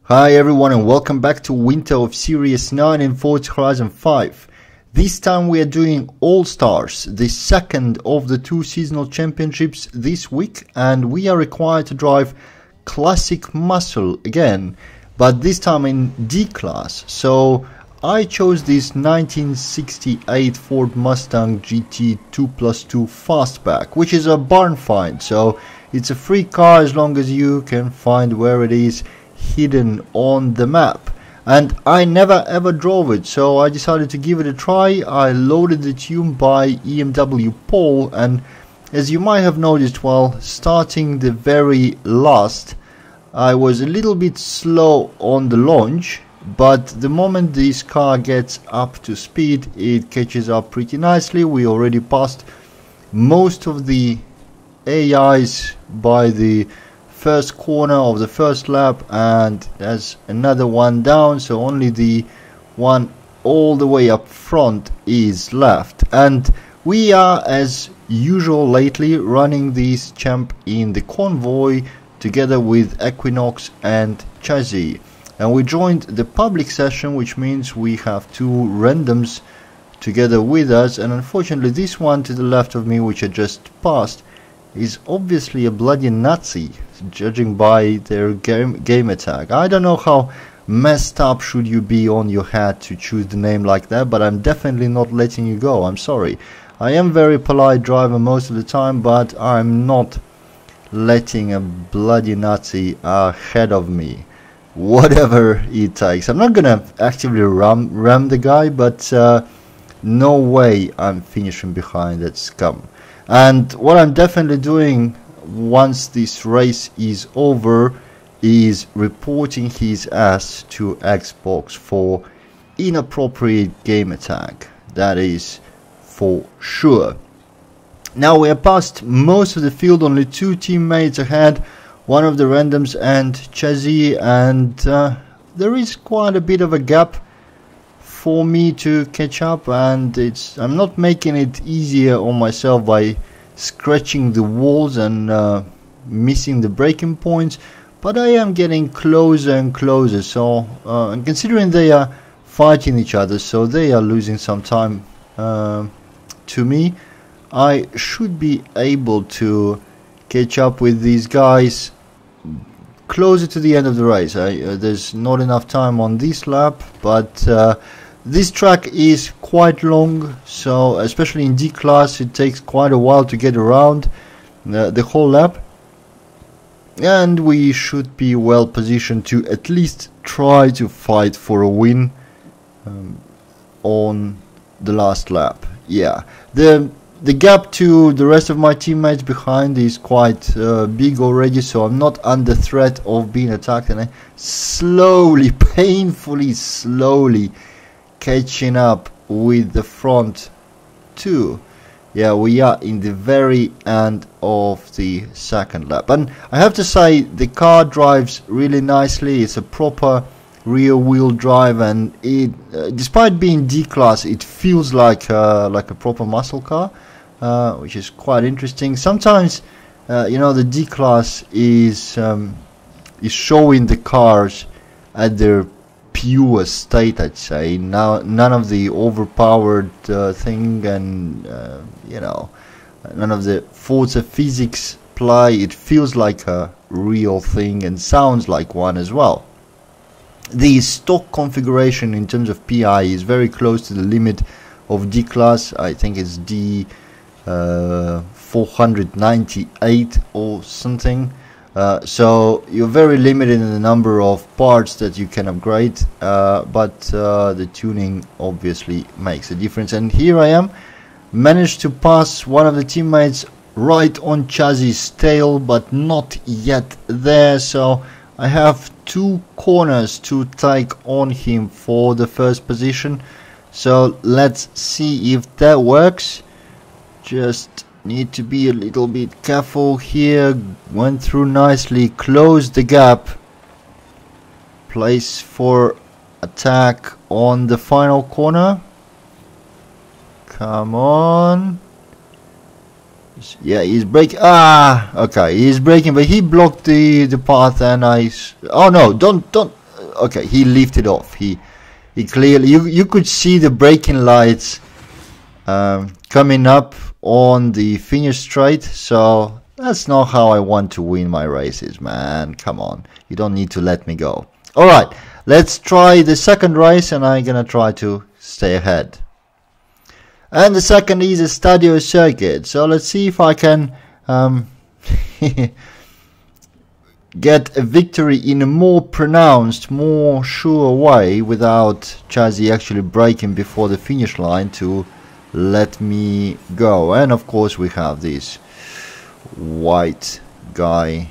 Hi everyone and welcome back to Winter of Series 9 in Forza Horizon 5. This time we are doing All Stars, the second of the two seasonal championships this week, and we are required to drive Classic Muscle again, but this time in D class. So I chose this 1968 Ford Mustang GT 2+2 Fastback, which is a barn find, so it's a free car as long as you can find where it is hidden on the map, and I never ever drove it, so I decided to give it a try. I loaded the tune by EMW Paul, and as you might have noticed while starting the very last, I was a little bit slow on the launch, but the moment this car gets up to speed it catches up pretty nicely. We already passed most of the AIs by the first corner of the first lap, and there's another one down, so only the one all the way up front is left. And we are, as usual lately, running this champ in the convoy together with Equinox and Chazzy, and we joined the public session, which means we have two randoms together with us, and unfortunately this one to the left of me, which I just passed, is obviously a bloody Nazi, judging by their game tag. I don't know how messed up should you be on your hat to choose the name like that, but I'm definitely not letting you go. I'm sorry. I am very polite driver most of the time, but I'm not letting a bloody Nazi ahead of me, whatever it takes. I'm not gonna actively ram the guy, but no way I'm finishing behind that scum. And what I'm definitely doing once this race is over is reporting his ass to Xbox for inappropriate game tag. That is for sure. Now we are past most of the field, only two teammates ahead, one of the randoms and Chazzy, and there is quite a bit of a gap for me to catch up, and I'm not making it easier on myself by scratching the walls and missing the braking points, but I am getting closer and closer. So and considering they are fighting each other, so they are losing some time to me, I should be able to catch up with these guys closer to the end of the race. There's not enough time on this lap, but this track is quite long, so especially in D class it takes quite a while to get around the whole lap, and we should be well positioned to at least try to fight for a win on the last lap. Yeah, the gap to the rest of my teammates behind is quite big already, so I'm not under threat of being attacked, and I slowly, painfully slowly catching up with the front two. Yeah, we are in the very end of the second lap, and I have to say the car drives really nicely. It's a proper rear wheel drive, and it despite being D class, it feels like a proper muscle car, which is quite interesting. Sometimes you know, the D class is showing the cars at their pure state, I'd say. Now none of the overpowered thing, and you know, none of the Forza physics play. It feels like a real thing and sounds like one as well. The stock configuration in terms of PI is very close to the limit of D class. I think it's D 498 or something. So you're very limited in the number of parts that you can upgrade, but the tuning obviously makes a difference. And here I am, managed to pass one of the teammates right on Chazzy's tail, but not yet there, so I have two corners to take on him for the first position. So let's see if that works. Just need to be a little bit careful here. Went through nicely, closed the gap. Place for attack on the final corner. Come on. Yeah, he's braking. Okay, he's braking, but he blocked the path, and oh no, don't okay, he lifted off. He clearly, you could see the braking lights coming up on the finish straight. So that's not how I want to win my races, man. Come on, you don't need to let me go. All right, let's try the second race, and I'm gonna try to stay ahead. And the second is Estadio Circuit. So let's see if I can get a victory in a more pronounced, more sure way without Chazzy actually braking before the finish line to let me go. And of course we have this white guy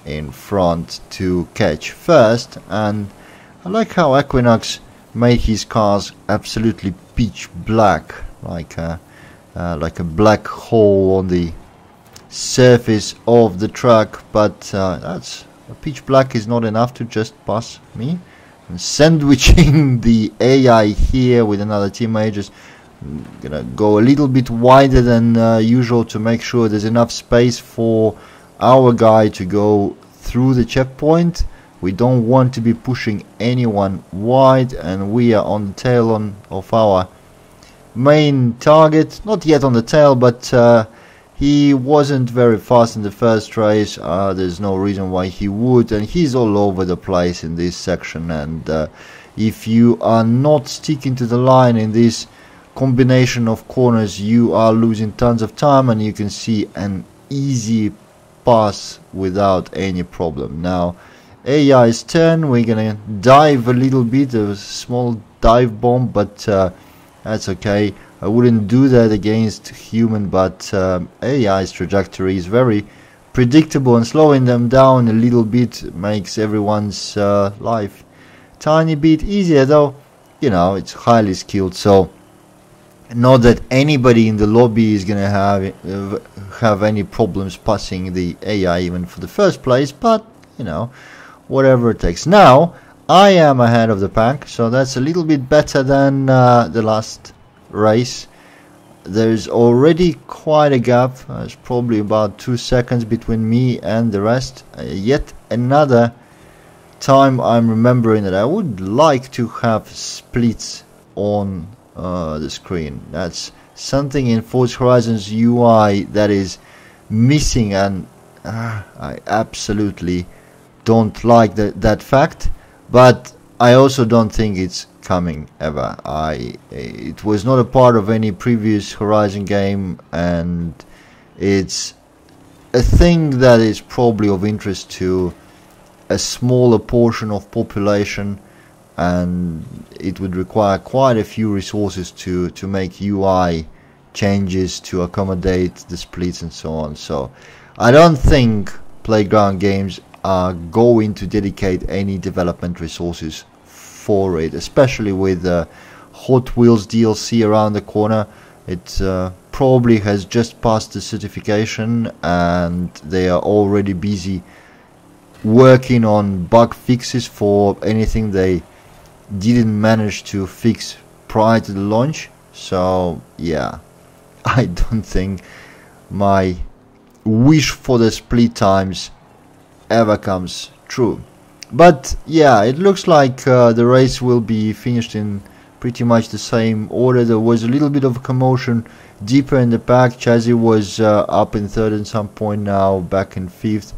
in front to catch first. And I like how Equinox made his cars absolutely pitch black, like a black hole on the surface of the track. But that's pitch black is not enough to just pass me. And sandwiching the AI here with another teammate, just gonna go a little bit wider than usual to make sure there's enough space for our guy to go through the checkpoint. We don't want to be pushing anyone wide, and we are on the tail of our main target. Not yet on the tail, but he wasn't very fast in the first race. There's no reason why he would, and he's all over the place in this section. And if you are not sticking to the line in this combination of corners, you are losing tons of time, and you can see an easy pass without any problem. Now AI's turn. We're gonna dive a little bit, a small dive bomb, but that's okay. I wouldn't do that against human, but AI's trajectory is very predictable, and slowing them down a little bit makes everyone's life tiny bit easier. Though, you know, it's highly skilled, so not that anybody in the lobby is gonna have any problems passing the AI even for the first place. But you know, whatever it takes. Now I am ahead of the pack, so that's a little bit better than the last race. There's already quite a gap. There's probably about 2 seconds between me and the rest. Yet another time I'm remembering that I would like to have splits on the screen. That's something in Forza Horizon's UI that is missing, and I absolutely don't like that fact. But I also don't think it's coming ever. It was not a part of any previous Horizon game, and it's a thing that is probably of interest to a smaller portion of population, and it would require quite a few resources to make UI changes to accommodate the splits and so on. So I don't think Playground Games are going to dedicate any development resources for it, especially with Hot Wheels DLC around the corner. It probably has just passed the certification, and they are already busy working on bug fixes for anything they didn't manage to fix prior to the launch. So yeah, I don't think my wish for the split times ever comes true. But yeah, it looks like the race will be finished in pretty much the same order. There was a little bit of a commotion deeper in the pack. Chazzy was up in third at some point, now back in fifth.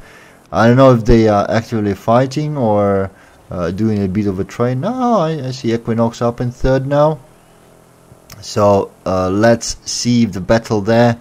I don't know if they are actively fighting or doing a bit of a train. No, I see Equinox up in third now. So let's see if the battle there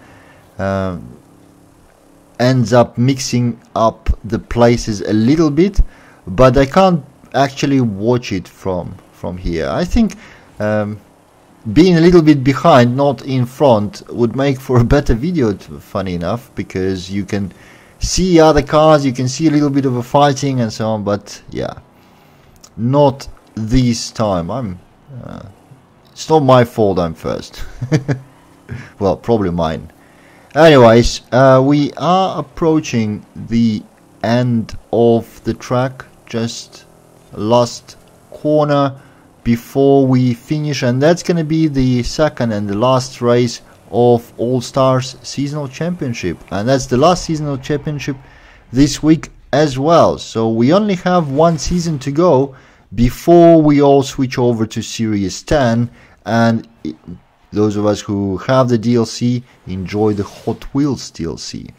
ends up mixing up the places a little bit, but I can't actually watch it from here. I think being a little bit behind, not in front, would make for a better video, funny enough, because you can see other cars, you can see a little bit of a fighting and so on. But yeah, not this time. It's not my fault I'm first. Well, probably mine. Anyways, we are approaching the end of the track, just last corner before we finish, and that's going to be the second and the last race of All Stars Seasonal Championship, and that's the last Seasonal Championship this week as well. So we only have one season to go before we all switch over to Series 10, and those of us who have the DLC enjoy the Hot Wheels DLC.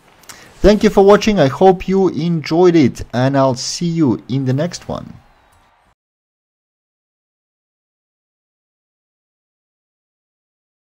Thank you for watching. I hope you enjoyed it, and I'll see you in the next one.